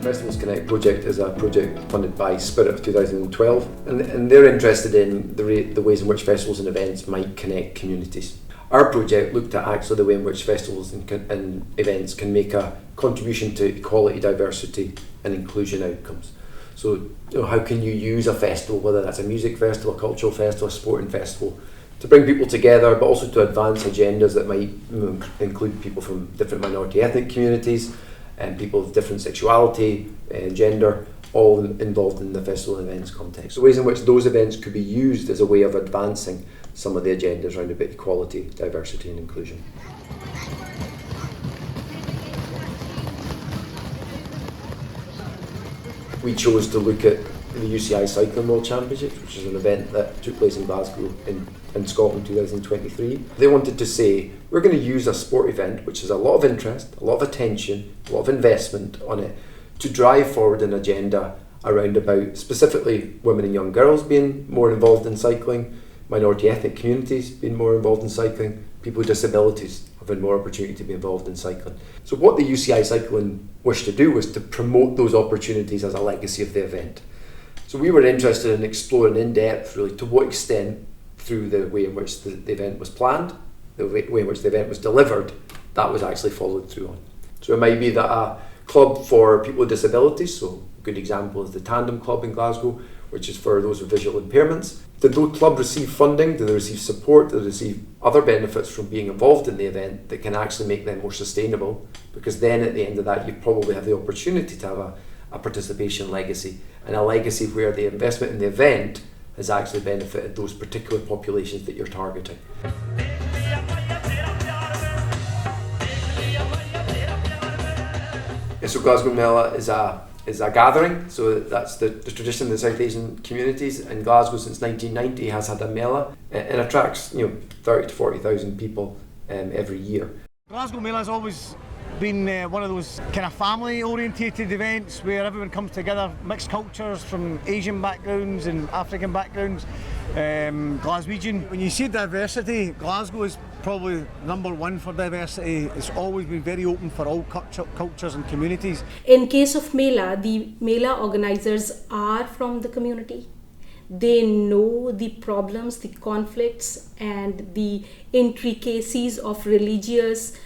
FestivalsConnect project is a project funded by Spirit of 2012, and they're interested in the ways in which festivals and events might connect communities. Our project looked at actually the way in which festivals and events can make a contribution to equality, diversity and inclusion outcomes. So, how can you use a festival, whether that's a music festival, a cultural festival, a sporting festival, to bring people together, but also to advance agendas that might include people from different minority ethnic communities and people of different sexuality, gender, all involved in the festival and events context. So ways in which those events could be used as a way of advancing some of the agendas around about equality, diversity and inclusion. We chose to look at the UCI Cycling World Championships, which is an event that took place in Glasgow in Scotland 2023. They wanted to say, we're going to use a sport event which has a lot of interest, a lot of attention, a lot of investment on it, to drive forward an agenda around about specifically women and young girls being more involved in cycling, minority ethnic communities being more involved in cycling, people with disabilities having more opportunity to be involved in cycling. So what the UCI Cycling wished to do was to promote those opportunities as a legacy of the event. So we were interested in exploring in depth really to what extent through the way in which the event was planned, the way in which the event was delivered, that was actually followed through on. So it might be that a club for people with disabilities, so a good example is the Tandem Club in Glasgow, which is for those with visual impairments. Did those clubs receive funding? Did they receive support? Did they receive other benefits from being involved in the event that can actually make them more sustainable? Because then at the end of that, you probably have the opportunity to have a participation legacy, and a legacy where the investment in the event has actually benefited those particular populations that you're targeting. And so Glasgow Mela is a gathering, so that's the tradition in the South Asian communities, and Glasgow since 1990 has had a Mela and attracts 30 to 40,000 people every year. Glasgow Mela has always been one of those kind of family orientated events where everyone comes together, mixed cultures from Asian backgrounds and African backgrounds, Glaswegian. When you see diversity, Glasgow is probably number one for diversity. It's always been very open for all cultures and communities. In case of Mela, the Mela organizers are from the community. They know the problems, the conflicts and the intricacies of religious,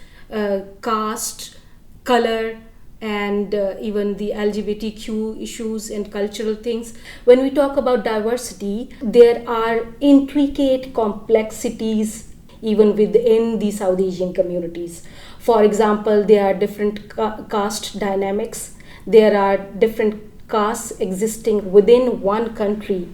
caste, color and even the LGBTQ issues and cultural things. When we talk about diversity, there are intricate complexities even within the South Asian communities. For example, there are different caste dynamics. There are different castes existing within one country.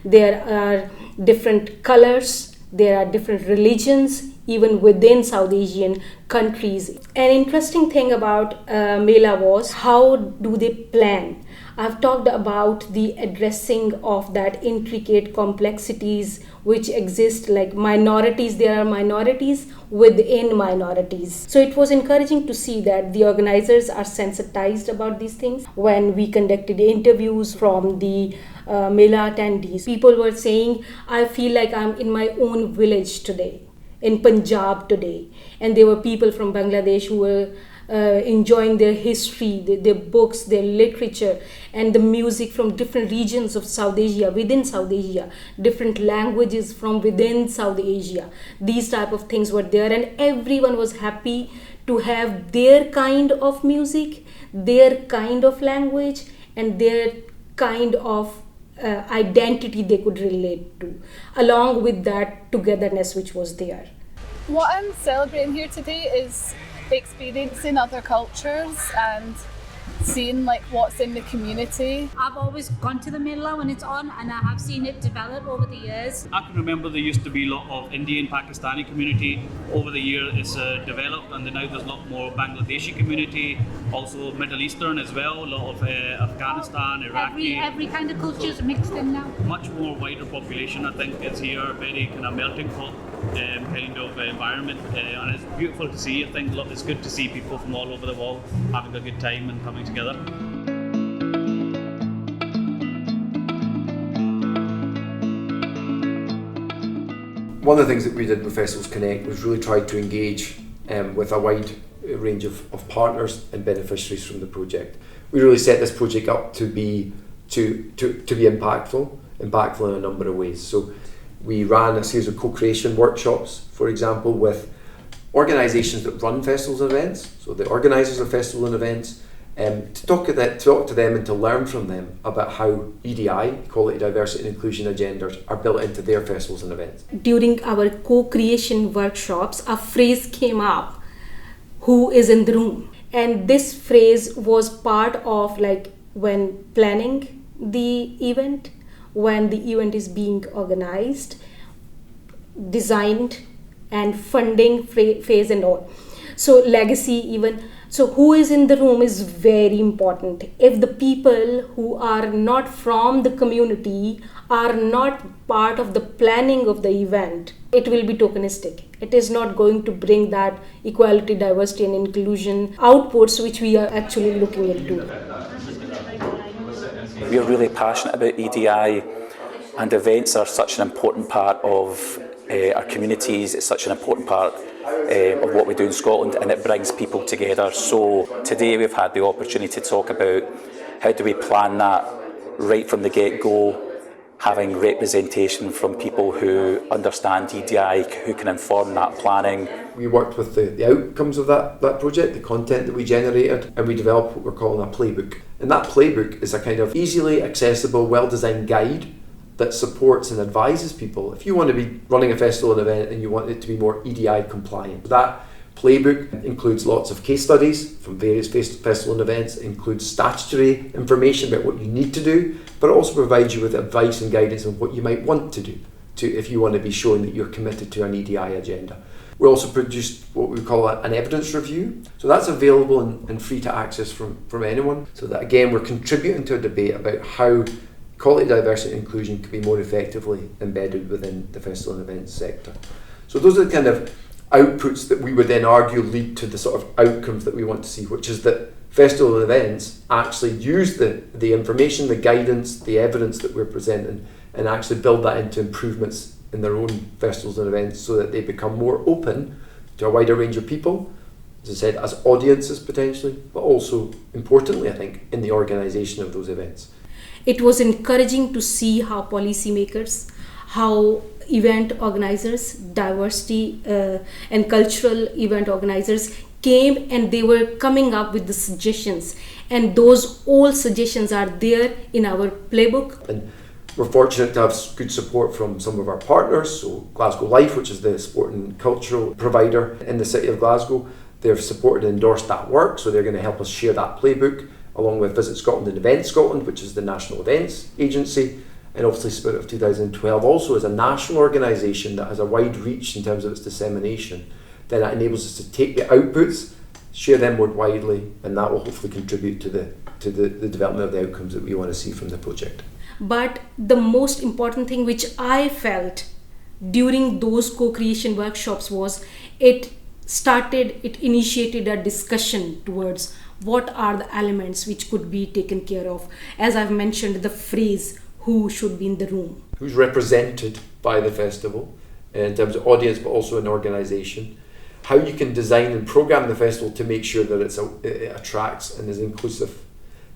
There are different colors. There are different religions even within South Asian countries. An interesting thing about Mela was how do they plan? I've talked about the addressing of that intricate complexities which exist, like minorities. There are minorities within minorities. So it was encouraging to see that the organizers are sensitized about these things. When we conducted interviews from the Mela attendees, people were saying, I feel like I'm in my own village today, in Punjab today. And there were people from Bangladesh who were enjoying their history, their books, their literature, and the music from different regions of South Asia, within South Asia, different languages from within South Asia. These type of things were there, and everyone was happy to have their kind of music, their kind of language, and their kind of identity they could relate to, along with that togetherness which was there. What I'm celebrating here today is experiencing other cultures and seeing like what's in the community. I've always gone to the Mela when it's on, and I have seen it develop over the years. I can remember there used to be a lot of Indian, Pakistani community. Over the years it's developed, and then now there's a lot more Bangladeshi community, also Middle Eastern as well, a lot of Afghanistan, Iraqi. Every kind of culture is mixed in now. Much more wider population, I think, is here, very kind of melting pot kind of environment, and it's beautiful to see. I think it's good to see people from all over the world having a good time and coming together. One of the things that we did with FestivalsConnect was really try to engage with a wide range of partners and beneficiaries from the project. we really set this project up to be impactful in a number of ways. So we ran a series of co-creation workshops, for example, with organisations that run festivals and events, so the organisers of festivals and events, to talk to them and to learn from them about how EDI, Equality, Diversity and Inclusion agendas, are built into their festivals and events. During our co-creation workshops, a phrase came up, who is in the room? And this phrase was part of like when planning the event, when the event is being organized, designed, and funding phase and all. So legacy even. So who is in the room is very important. If the people who are not from the community are not part of the planning of the event, it will be tokenistic. It is not going to bring that equality, diversity and inclusion outputs which we are actually looking into. We are really passionate about EDI, and events are such an important part of our communities. It's such an important part of what we do in Scotland, and it brings people together. So today we've had the opportunity to talk about how do we plan that right from the get-go, having representation from people who understand EDI, who can inform that planning. We worked with the outcomes of that project, the content that we generated, and we developed what we're calling a playbook. And that playbook is a kind of easily accessible, well-designed guide that supports and advises people. If you want to be running a festival and event and you want it to be more EDI compliant, that playbook includes lots of case studies from various festival and events, it includes statutory information about what you need to do, but it also provides you with advice and guidance on what you might want to do if you want to be showing that you're committed to an EDI agenda. We also produced what we call an evidence review. So that's available and free to access from anyone. So that again, we're contributing to a debate about how equality, diversity and inclusion can be more effectively embedded within the festival and events sector. So those are the kind of outputs that we would then argue lead to the sort of outcomes that we want to see, which is that festival and events actually use the information, the guidance, the evidence that we're presenting and actually build that into improvements in their own festivals and events so that they become more open to a wider range of people, as I said, as audiences potentially, but also importantly, I think, in the organisation of those events. It was encouraging to see how policymakers, how event organizers, diversity and cultural event organizers came and they were coming up with the suggestions. And those old suggestions are there in our playbook. And we're fortunate to have good support from some of our partners, so Glasgow Life, which is the sport and cultural provider in the city of Glasgow. They've supported and endorsed that work, so they're going to help us share that playbook, along with Visit Scotland and Event Scotland, which is the national events agency, and obviously Spirit of 2012 also is a national organisation that has a wide reach in terms of its dissemination. Then that enables us to take the outputs, share them more widely, and that will hopefully contribute to the development of the outcomes that we want to see from the project. But the most important thing which I felt during those co-creation workshops was it initiated a discussion towards what are the elements which could be taken care of. As I've mentioned, the phrase, who should be in the room. Who's represented by the festival in terms of audience, but also an organisation. How you can design and programme the festival to make sure that it attracts and is inclusive,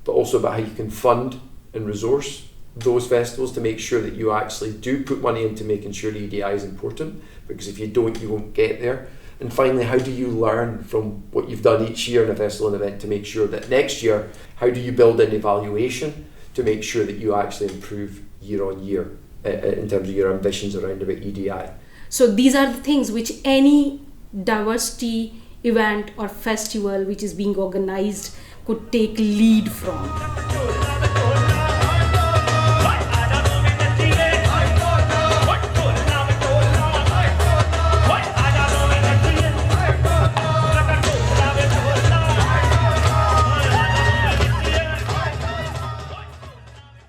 but also about how you can fund and resource those festivals to make sure that you actually do put money into making sure EDI is important, because if you don't, you won't get there. And finally, how do you learn from what you've done each year in a festival and event to make sure that next year, how do you build in evaluation to make sure that you actually improve year on year in terms of your ambitions around about EDI? So these are the things which any diversity event or festival which is being organized could take lead from.